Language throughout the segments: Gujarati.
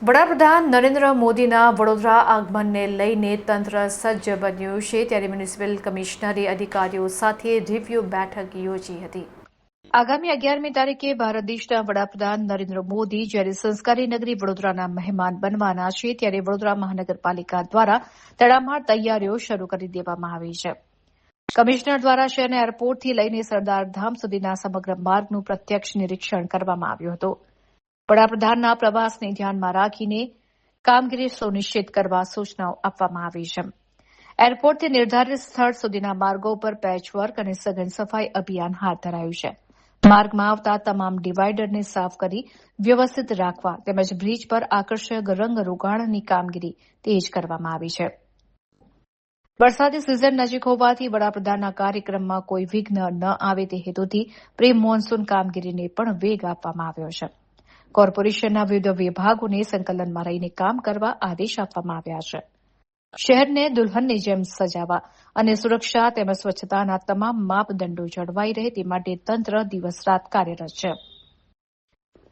વડાપ્રધાન નરેન્દ્ર મોદીના વડોદરા આગમનને લઈને તંત્ર સજ્જ બન્યું છે, ત્યારે મ્યુનિસિપલ કમિશનરે અધિકારીઓ સાથે રિવ્યુ બેઠક યોજી હતી. આગામી 11મી તારીખે ભારત દેશના વડાપ્રધાન નરેન્દ્ર મોદી જ્યારે સંસ્કારી નગરી વડોદરાના મહેમાન બનવાના છે, ત્યારે વડોદરા મહાનગરપાલિકા દ્વારા તડામાર તૈયારીઓ શરૂ કરી દેવામાં આવી છે. કમિશનર દ્વારા શહેરના એરપોર્ટથી લઈને સરદાર ધામ સુધીના સમગ્ર માર્ગનું પ્રત્યક્ષ નિરીક્ષણ કરવામાં આવ્યું હતું. વડાપ્રધાનના પ્રવાસને ધ્યાનમાં રાખીને કામગીરી સુનિશ્ચિત કરવા સૂચનાઓ આપવામાં આવી છે. એરપોર્ટથી નિર્ધારિત સ્થળ સુધીના માર્ગો પર પેચવર્ક અને સઘન સફાઈ અભિયાન હાથ ધરાયું છે. માર્ગમાં આવતા તમામ ડિવાઇડરને સાફ કરી વ્યવસ્થિત રાખવા તેમજ બ્રિજ પર આકર્ષક રંગ રોગાણની કામગીરી તેજ કરવામાં આવી છે. વરસાદી સિઝન નજીક હોવાથી વડાપ્રધાનના કાર્યક્રમમાં કોઈ વિઘ્ન ન આવે તે હેતુથી પ્રી મોન્સૂન કામગીરીને પણ વેગ આપવામાં આવ્યો છે. કોર્પોરેશનના વિવિધ વિભાગોને સંકલનમાં રહીને કામ કરવા આદેશ આપવામાં આવ્યા છે. શહેરને દુલ્હનની જેમ સજાવવા અને સુરક્ષા તેમજ સ્વચ્છતાના તમામ માપદંડો જળવાઈ રહે તે માટે તંત્ર દિવસ રાત કાર્યરત છે.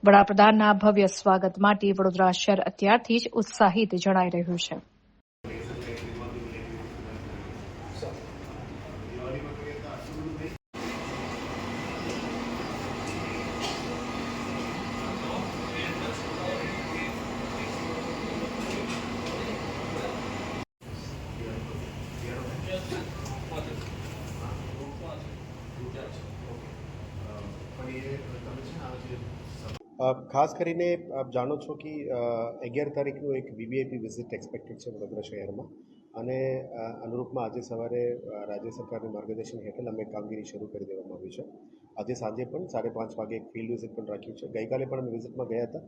વડાપ્રધાનના ભવ્ય સ્વાગત માટે વડોદરા શહેર અત્યારથી જ ઉત્સાહિત જણાઈ રહ્યું છે. ખાસ કરીને આપ જાણો છો કે 11 તારીખનું એક વીવીઆઈપી વિઝિટ એક્સપેક્ટેડ છે વડોદરા શહેરમાં, અને અનુરૂપમાં આજે સવારે રાજ્ય સરકારના માર્ગદર્શન હેઠળ અમે કામગીરી શરૂ કરી દેવામાં આવી છે. આજે સાંજે પણ 5:30 વાગે એક ફિલ્ડ વિઝિટ પણ રાખ્યું છે. ગઈકાલે પણ અમે વિઝિટમાં ગયા હતા,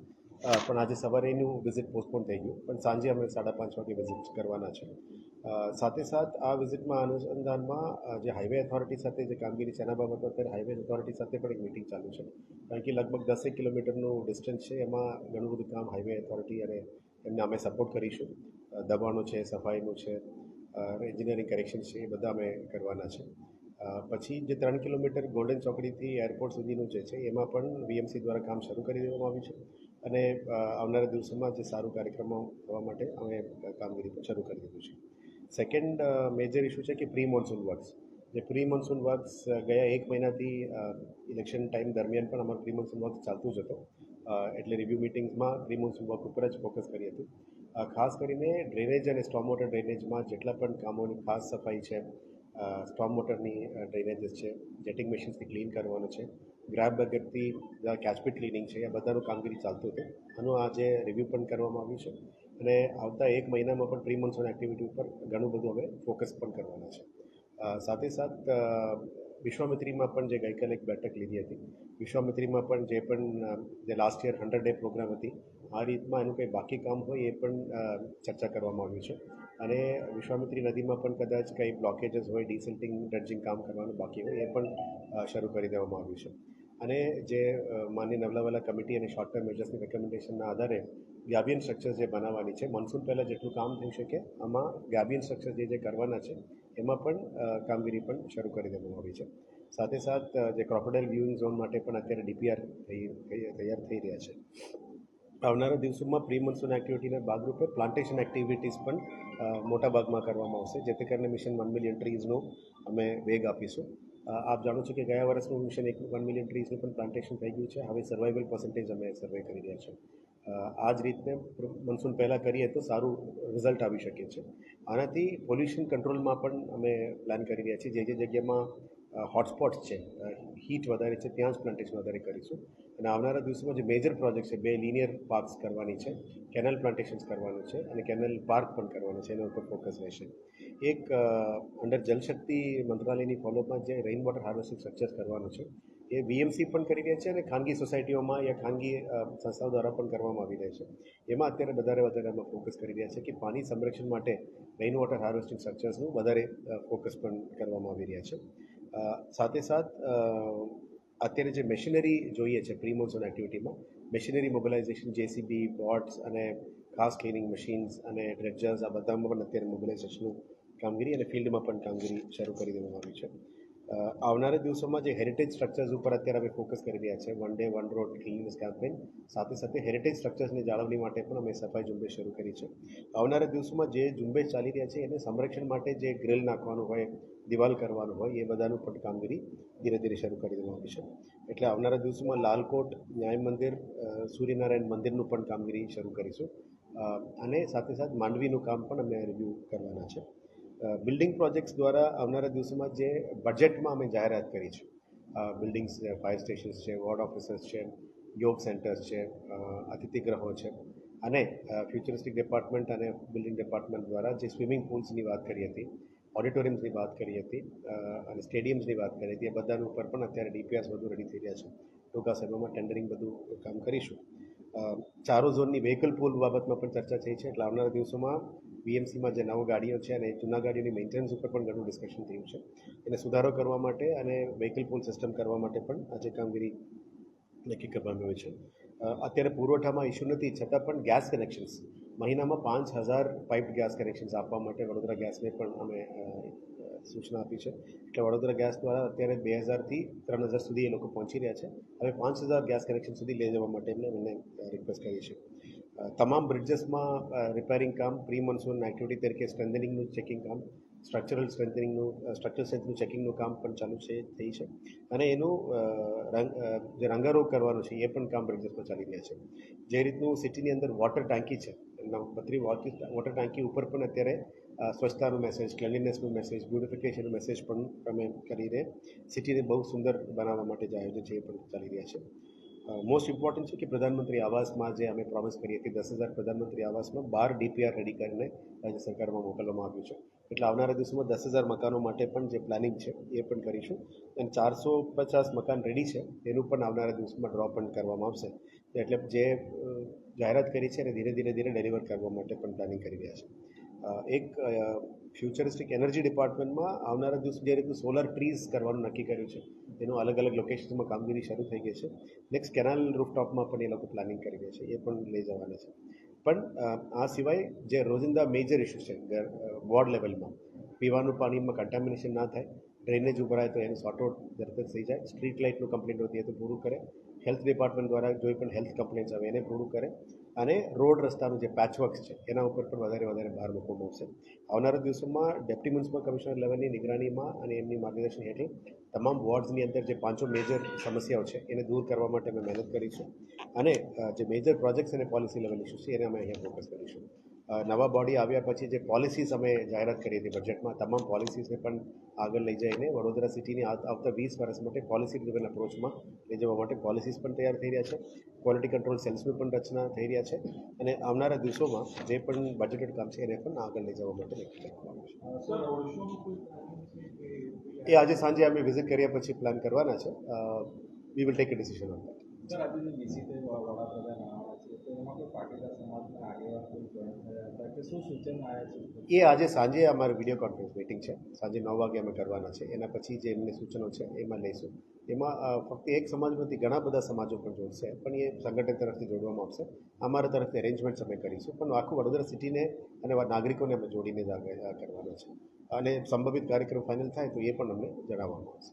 પણ આજે સવારે એનું વિઝિટ પોસ્ટપોન થઈ ગયું, પણ સાંજે અમે 5:30 વાગે વિઝિટ કરવાના છે. સાથે સાથ આ વિઝિટમાં અનુસંધાનમાં જે હાઈવે ઓથોરિટી સાથે જે કામગીરી છે એના બાબતમાં અત્યારે હાઈવે ઓથોરિટી સાથે પણ એક મિટિંગ ચાલુ છે, કારણ કે લગભગ 10 કિલોમીટરનું ડિસ્ટન્સ છે. એમાં ઘણું બધું કામ હાઈવે ઓથોરિટી અને એમને અમે સપોર્ટ કરીશું. દબાણો છે, સફાઈનું છે, એન્જિનિયરિંગ કરેક્શન છે, એ બધા અમે કરવાના છે. પછી જે 3 કિલોમીટર ગોલ્ડન ચોકડીથી એરપોર્ટ સુધીનું જે છે એમાં પણ વીએમસી દ્વારા કામ શરૂ કરી દેવામાં આવ્યું છે, અને આવનારા દિવસોમાં જે સારું કાર્યક્રમો થવા માટે અમે કામગીરી પણ શરૂ કરી દીધું છે. સેકન્ડ મેજર ઇસ્યુ છે કે પ્રી મોન્સૂન વર્ક્સ. જે પ્રી મોન્સૂન વર્ક્સ ગયા 1 મહિનાથી ઇલેક્શન ટાઈમ દરમિયાન પણ અમારું પ્રી મોન્સૂન વર્ક ચાલતું જ હતો, એટલે રિવ્યૂ મિટિંગ્સમાં પ્રી મોન્સૂન વર્ક ઉપર જ ફોકસ કરી હતી. ખાસ કરીને ડ્રેનેજ અને સ્ટોર્મ વોટર ડ્રેનેજમાં જેટલા પણ કામોની ખાસ સફાઈ છે, સ્ટોર્મ વોટરની ડ્રેનેજીસ છે, જેટિંગ મશીન્સથી ક્લીન કરવાનું છે, ગ્રાબ બકેટથી કેચપીટ ક્લિનિંગ છે, આ બધાનું કામગીરી ચાલતું હતું. આનું આજે રિવ્યૂ પણ કરવામાં આવ્યું છે, અને આવતા 1 મહિનામાં પણ પ્રી મોન્સૂન એક્ટિવિટી ઉપર ઘણું બધું અમે ફોકસ પણ કરવાના છે. સાથે સાથ વિશ્વામિત્રીમાં પણ જે ગઈકાલે એક બેઠક લીધી હતી, વિશ્વામિત્રીમાં પણ જે લાસ્ટ યર 100 ડે પ્રોગ્રામ હતી, આ રીતમાં એનું કંઈ બાકી કામ હોય એ પણ ચર્ચા કરવામાં આવ્યું છે. અને વિશ્વામિત્રી નદીમાં પણ કદાચ કંઈ બ્લોકેજીસ હોય, ડિસિલ્ટિંગ ડ્રેજિંગ કામ કરવાનું બાકી હોય એ પણ શરૂ કરી દેવામાં આવ્યું છે. અને જે માનનીય નવલાવાલા કમિટી અને શોર્ટ ટર્મ મેજર્સની રેકમેન્ડેશનના આધારે ગાબિયન સ્ટ્રક્ચર્સ જે બનાવવાની છે, મોન્સૂન પહેલાં જેટલું કામ થઈ શકે આમાં ગાબિયન સ્ટ્રક્ચર જે કરવાના છે એમાં પણ કામગીરી પણ શરૂ કરી દેવામાં આવી છે. સાથે સાથ જે ક્રોકોડાઇલ વ્યુઇંગ ઝોન માટે પણ અત્યારે ડીપીઆર તૈયાર થઈ રહ્યા છે. આવનારા દિવસોમાં પ્રી મોન્સૂન એક્ટિવિટીના ભાગરૂપે પ્લાન્ટેશન એક્ટિવિટીઝ પણ મોટા ભાગમાં કરવામાં આવશે, જેથી કરીને મિશન 1 મિલિયન ટ્રીઝનો અમે વેગ આપીશું. આપ જાણો છો કે ગયા વર્ષનું મિશન 1 મિલિયન ટ્રીઝનું પણ પ્લાન્ટેશન થઈ ગયું છે. હવે સર્વાઇવલ પર્સન્ટેજ અમે સર્વે કરી રહ્યા છીએ. આ જ રીતે મોન્સૂન પહેલાં કરીએ તો સારું રિઝલ્ટ આવી શકે છે. આનાથી પોલ્યુશન કંટ્રોલમાં પણ અમે પ્લાન કરી રહ્યા છીએ. જે જગ્યામાં હોટસ્પોટ્સ છે, હીટ વધારે છે, ત્યાં જ પ્લાન્ટેશન વધારે કરીશું. અને આવનારા દિવસોમાં જે મેજર પ્રોજેક્ટ છે, 2 લિનિયર પાર્ક્સ કરવાની છે, કેનલ પ્લાન્ટેશન્સ કરવાનું છે, અને કેનલ પાર્ક પણ કરવાનું છે, એના ઉપર ફોકસ રહેશે. એક અંડર જલશક્તિ મંત્રાલયની ફોલોઅપમાં જે રેઇન વોટર હાર્વેસ્ટિંગ સ્ટ્રક્ચર કરવાનું છે, એ વીએમસી પણ કરી રહ્યા છે, અને ખાનગી સોસાયટીઓમાં યા ખાનગી સંસ્થાઓ દ્વારા પણ કરવામાં આવી રહ્યા છે. એમાં અત્યારે વધારે અમે ફોકસ કરી રહ્યા છે કે પાણી સંરક્ષણ માટે રેઇન વોટર હાર્વેસ્ટિંગ સ્ટ્રક્ચર્સનું વધારે ફોકસ પણ કરવામાં આવી રહ્યા છે. સાથે સાથ અત્યારે જે મશીનરી જોઈએ છે પ્રી મોન્સૂન એક્ટિવિટીમાં, મશીનરી મોબિલાઇઝેશન, જેસીબી, બોટ્સ અને ખાસ ક્લિનિંગ મશીન્સ અને ડ્રેજર્સ, આ બધામાં પણ અત્યારે મોબિલાઇઝેશનનું કામગીરી અને ફિલ્ડમાં પણ કામગીરી શરૂ કરી દેવામાં આવી છે. આવનારા દિવસોમાં જે હેરિટેજ સ્ટ્રક્ચર્સ ઉપર અત્યારે અમે ફોકસ કરી રહ્યા છે, one day one road cleanness campaign, સાથે સાથે હેરિટેજ સ્ટ્રક્ચર્સની જાળવણી માટે પણ અમે સફાઈ ઝુંબેશ શરૂ કરી છે. આવનારા દિવસોમાં જે ઝુંબેશ ચાલી રહ્યા છે એને સંરક્ષણ માટે જે ગ્રીલ નાખવાનું હોય, દિવાલ કરવાનું હોય, એ બધાનું પણ કામગીરી ધીરે ધીરે શરૂ કરી દેવામાં આવી છે. એટલે આવનારા દિવસોમાં લાલકોટ ન્યાય મંદિર, સૂર્યનારાયણ મંદિરનું પણ કામગીરી શરૂ કરીશું. અને સાથે સાથે માંડવીનું કામ પણ અમે રિવ્યૂ કરવાના છે. બિલ્ડિંગ પ્રોજેક્ટ્સ દ્વારા આવનારા દિવસોમાં જે બજેટમાં અમે જાહેરાત કરી છે, બિલ્ડિંગ્સ, ફાયર સ્ટેશન્સ છે, વોર્ડ ઓફિસર્સ છે, યોગ સેન્ટર્સ છે, અતિથિગૃહો છે, અને ફ્યુચરિસ્ટિક ડિપાર્ટમેન્ટ અને બિલ્ડિંગ ડિપાર્ટમેન્ટ દ્વારા જે સ્વિમિંગ પુલ્સની વાત કરી હતી, ઓડિટોરિયમ્સની વાત કરી હતી, અને સ્ટેડિયમ્સની વાત કરી હતી, એ બધાનું ઉપર પણ અત્યારે ડીપીઆર્સ બધું રેડી થઈ રહ્યા છે. ટૂંકા સમયમાં ટેન્ડરિંગ બધું કામ કરીશું. ચારો ઝોનની વ્હીકલ પૂલ બાબતમાં પણ ચર્ચા થઈ છે. એટલે આવનારા દિવસોમાં બીએમસીમાં જે નવો ગાડીઓ છે અને જૂના ગાડીઓની મેન્ટેનન્સ ઉપર પણ ઘણું ડિસ્કશન થયું છે. એને સુધારો કરવા માટે અને વ્હીકલ પૂલ સિસ્ટમ કરવા માટે પણ આજે કામગીરી નક્કી કરવામાં આવી છે. અત્યારે પુરવઠામાં ઇસ્યુ નથી, છતાં પણ ગેસ કનેક્શન્સ મહિનામાં 5,000 પાઇપ્ડ ગેસ કનેક્શન્સ આપવા માટે વડોદરા ગેસને પણ અમે સૂચના આપી છે. એટલે વડોદરા ગેસ દ્વારા અત્યારે 2,000થી 3,000 સુધી એ લોકો પહોંચી રહ્યા છે. હવે 5,000 ગેસ કનેક્શન સુધી લઈ જવા માટે એમને રિક્વેસ્ટ કરી છે. તમામ બ્રિજેસમાં રિપેરિંગ કામ, પ્રી મોન્સૂન એક્ટિવિટી તરીકે સ્ટ્રેન્થનિંગનું ચેકિંગ કામ, સ્ટ્રક્ચરલ સ્ટ્રેન્થનું ચેકિંગનું કામ પણ ચાલુ થઈ છે. અને એનું જે રંગારોગ કરવાનું છે એ પણ કામ બ્રિજેસમાં ચાલી રહ્યા છે. જે રીતનું સિટીની અંદર વોટર ટાંકી છે, 32 વોટર ટાંકી ઉપર પણ અત્યારે સ્વચ્છતાનું મેસેજ, ક્લિનલીનેસનું મેસેજ, બ્યુટિફિકેશનનું મેસેજ પણ અમે કરીને સિટીને બહુ સુંદર બનાવવા માટે જે આયોજન છે એ પણ ચાલી રહ્યા છે. મોસ્ટ ઇમ્પોર્ટન્ટ છે કે પ્રધાનમંત્રી આવાસમાં જે અમે પ્રોમિસ કરી હતી 10,000 પ્રધાનમંત્રી આવાસમાં 12 ડીપીઆર રેડી કરીને રાજ્ય સરકારમાં મોકલવામાં આવ્યું છે. એટલે આવનારા દિવસોમાં 10,000 મકાનો માટે પણ જે પ્લાનિંગ છે એ પણ કરીશું. અને 450 મકાન રેડી છે, એનું પણ આવનારા દિવસોમાં ડ્રો પણ કરવામાં આવશે. એટલે જે જાહેરાત કરી છે એને ધીરે ધીરે ડિલિવર કરવા માટે પણ પ્લાનિંગ કરી રહ્યા છે. એક ફ્યુચરિસ્ટિક એનર્જી ડિપાર્ટમેન્ટમાં આવનારા દિવસ જે રીતનું સોલર ટ્રીઝ કરવાનું નક્કી કર્યું છે, એનું અલગ અલગ લોકેશન્સમાં કામગીરી શરૂ થઈ ગઈ છે. નેક્સ્ટ કેનાલ રૂફટોપમાં પણ એ લોકો પ્લાનિંગ કરી રહ્યા છે, એ પણ લઈ જવાના છે. પણ આ સિવાય જે રોજિંદા મેજર ઇસ્યુ છે વોર્ડ લેવલમાં, પીવાનું પાણીમાં કન્ટામિનેશન ના થાય, ડ્રેનેજ ઉભરાય તો એનું સોર્ટ આઉટ તરત જ થઈ જાય, સ્ટ્રીટ લાઇટનું કમ્પ્લેન્ટ હોતી હોય તો પૂરું કરે, હેલ્થ ડિપાર્ટમેન્ટ દ્વારા કોઈ પણ હેલ્થ કમ્પ્લેન્ટ્સ આવે એને પૂરું કરે, અને રોડ રસ્તાનું જે પેચવર્ક્સ છે એના ઉપર પણ વધારે ભાર મૂકવામાં આવશે. આવનારા દિવસોમાં ડેપ્ટી મ્યુનિસિપલ કમિશનર લેવલની નિગરાનીમાં અને એમની માર્ગદર્શન હેઠળ તમામ વોર્ડ્સની અંદર જે 5 મેજર સમસ્યાઓ છે એને દૂર કરવા માટે અમે મહેનત કરીશું. અને જે મેજર પ્રોજેક્ટ્સ અને પોલિસી લેવલ ઇસ્યુ છે એને અમે અહીંયા ફોકસ કરીશું. નવા બોડી આવ્યા પછી જે પોલિસીસ અમે જાહેરાત કરી હતી બજેટમાં, તમામ પોલિસીસને પણ આગળ લઈ જઈને વડોદરા સિટીની આવતા 20 વર્ષ માટે પોલિસી ડ્રિવન અપ્રોચમાં લઈ જવા માટે પોલિસીસ પણ તૈયાર થઈ રહ્યા છે. ક્વોલિટી કંટ્રોલ સેલ્સની પણ રચના થઈ રહ્યા છે. અને આવનારા દિવસોમાં જે પણ બજેટેડ કામ છે એને પણ આગળ લઈ જવા માટે નક્કી કરવામાં આવશે. એ આજે સાંજે અમે વિઝિટ કર્યા પછી પ્લાન કરવાના છે. We will take a decision on that. Sir, આજે જે વિઝિટે વડાપ્રધાન આવવાના છે તો એમાં કોઈ પાટીદાર સમાજના આગેવાન કોઈ જોઈન થયા હતા કે શું સૂચન આવ્યા છે? એ આજે સાંજે અમારી વિડીયો કોન્ફરન્સ મિટિંગ છે, સાંજે 9 વાગે અમે કરવાના છે. એના પછી જે એમને સૂચનો છે એમાં લઈશું. એમાં ફક્ત એક સમાજમાંથી ઘણા બધા સમાજો પણ જોડશે, પણ એ સંગઠન તરફથી જોડવામાં આવશે. અમારા તરફથી અરેન્જમેન્ટ્સ અમે કરીશું, પણ આખું વડોદરા સિટીને અને નાગરિકોને અમે જોડીને જ આગળ કરવાના છે. અને સંભવિત કાર્યક્રમ ફાઇનલ થાય તો એ પણ અમને જણાવવામાં આવશે.